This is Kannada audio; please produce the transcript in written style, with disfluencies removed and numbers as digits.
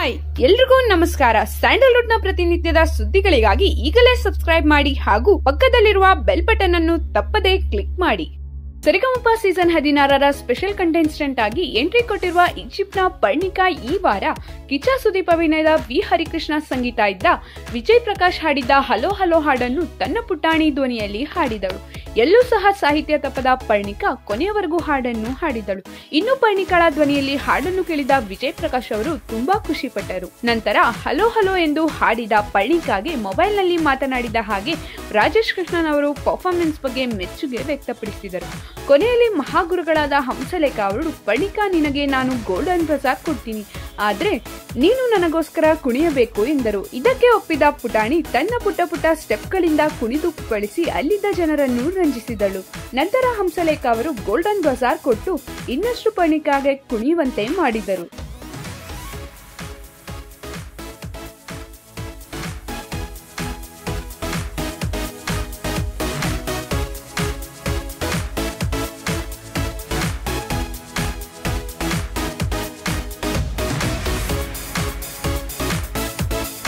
ಹಾಯ್ ಎಲ್ರಿಗೂ ನಮಸ್ಕಾರ. ಸ್ಯಾಂಡಲ್ವುಡ್ ನ ಪ್ರತಿನಿತ್ಯದ ಸುದ್ದಿಗಳಿಗಾಗಿ ಈಗಲೇ ಸಬ್ಸ್ಕ್ರೈಬ್ ಮಾಡಿ ಹಾಗೂ ಪಕ್ಕದಲ್ಲಿರುವ ಬೆಲ್ ಬಟನ್ ಅನ್ನು ತಪ್ಪದೇ ಕ್ಲಿಕ್ ಮಾಡಿ. ಸರಿಗಮಪ ಸೀಸನ್ 16ರ ಸ್ಪೆಷಲ್ ಕಂಟೆಸ್ಟೆಂಟ್ ಆಗಿ ಎಂಟ್ರಿ ಕೊಟ್ಟಿರುವ ಈಜಿಪ್ಟ್ನ ಪರ್ಣಿಕಾ ಈ ವಾರ ಕಿಚ್ಚ ಸುದೀಪ್ ಅಭಿನಯದ ವಿ ಹರಿಕೃಷ್ಣ ಸಂಗೀತ ಇದ್ದ ವಿಜಯ್ ಪ್ರಕಾಶ್ ಹಾಡಿದ್ದ ಹಲೋ ಹಲೋ ಹಾಡನ್ನು ತನ್ನ ಪುಟಾಣಿ ಧ್ವನಿಯಲ್ಲಿ ಹಾಡಿದಳು. ಎಲ್ಲೂ ಸಹ ಸಾಹಿತ್ಯ ತಪ್ಪದ ಪರ್ಣಿಕಾ ಕೊನೆಯವರೆಗೂ ಹಾಡನ್ನು ಹಾಡಿದಳು. ಇನ್ನು ಪರ್ಣಿಕಾಳ ಧ್ವನಿಯಲ್ಲಿ ಹಾಡನ್ನು ಕೇಳಿದ ವಿಜಯ್ ಪ್ರಕಾಶ್ ಅವರು ತುಂಬಾ ಖುಷಿ ಪಟ್ಟರು. ನಂತರ ಹಲೋ ಹಲೋ ಎಂದು ಹಾಡಿದ ಪರ್ಣಿಕಾಗೆ ಮೊಬೈಲ್ ನಲ್ಲಿ ಮಾತನಾಡಿದ ಹಾಗೆ ರಾಜೇಶ್ ಕೃಷ್ಣನ್ ಅವರು ಪರ್ಫಾರ್ಮೆನ್ಸ್ ಬಗ್ಗೆ ಮೆಚ್ಚುಗೆ ವ್ಯಕ್ತಪಡಿಸಿದರು. ಕೊನೆಯಲ್ಲಿ ಮಹಾಗುರುಗಳಾದ ಹಂಸಲೇಖ ಅವರು ಪರ್ಣಿಕಾ ನಿನಗೆ ನಾನು ಗೋಲ್ಡನ್ ಬಜಾರ್ ಕೊಡ್ತೀನಿ, ಆದ್ರೆ ನೀನು ನನಗೋಸ್ಕರ ಕುಣಿಯಬೇಕು ಎಂದರು. ಇದಕ್ಕೆ ಒಪ್ಪಿದ ಪುಟಾಣಿ ತನ್ನ ಪುಟ್ಟ ಪುಟ್ಟ ಸ್ಟೆಪ್ಗಳಿಂದ ಕುಣಿದು ಬಳಸಿ ಅಲ್ಲಿದ್ದ ಜನರನ್ನು ರಂಜಿಸಿದಳು. ನಂತರ ಹಂಸಲೇಖ ಅವರು ಗೋಲ್ಡನ್ ಬಜಾರ್ ಕೊಟ್ಟು ಇನ್ನಷ್ಟು ಪರ್ಣಿಕಾಗೆ ಕುಣಿಯುವಂತೆ ಮಾಡಿದರು.